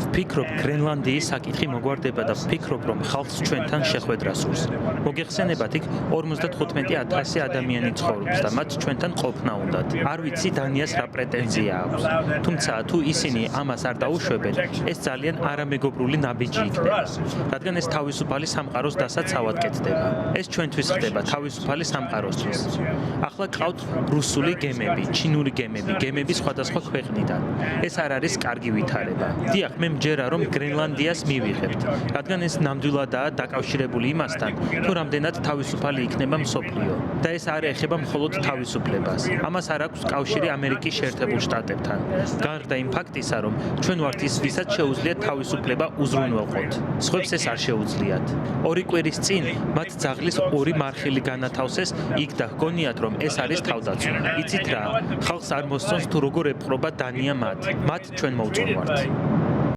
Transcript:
ვფიქრობ, გრენლანდიის საკითხი მოგვარდება და ვფიქრობ, რომ ხალხს ჩვენთან შეხვედრა სურს. მოგეხსენებათ, იქ 55,000 ადამიანი ცხოვრობს და მათ ჩვენთან ყოფნა უნდათ. არ ვიცი დანიას რა პრეტენზია აქვს. თუმცა თუ ისინი ამას არ დაუშვებენ, ეს ძალიან არამეგობრული ნაბიჯი იქნება. რადგან ეს თავისუფალი სამყაროს დასაცავად კეთდება. ეს ჩვენთვის ხდება თავისუფალი სამყაროსთვის. ახლა ყავთ რუსული გემები, ჩინური გემები, გემები სხვადასხვა ქვეყნიდან. ეს არ არის კარგი ვითარება. დიახ, მე მჯერა რომ გრენლანდიას მივიღებთ, რადგან ეს ნამდვილადაა დაკავშირებული იმასთან, თუ რამდენად თავისუფალი იქნება მსოფლიო. და ეს არ ეხება მხოლოდ თავისუფლებას. ამას არ აქვს კავშირი ამერიკის შეერთებულ შტატებთან. გარდა იმ ფაქტისა, რომ ჩვენ ვართ ის, ვისაც შეუძლიათ თავისუფლება უზრუნველყოთ. სხვებს ეს არ შეუძლიათ. 2 კვირის წინ მათ ძაღლის 2 მარხილი განათავსეს იქ და ჰგონიათ, რომ ეს არის თავდაცვა. იცით რა? ხალხს არ მოსწონს თუ როგორ ეპყრობა დანია მათ. მათ ჩვენ მოვწონვართ.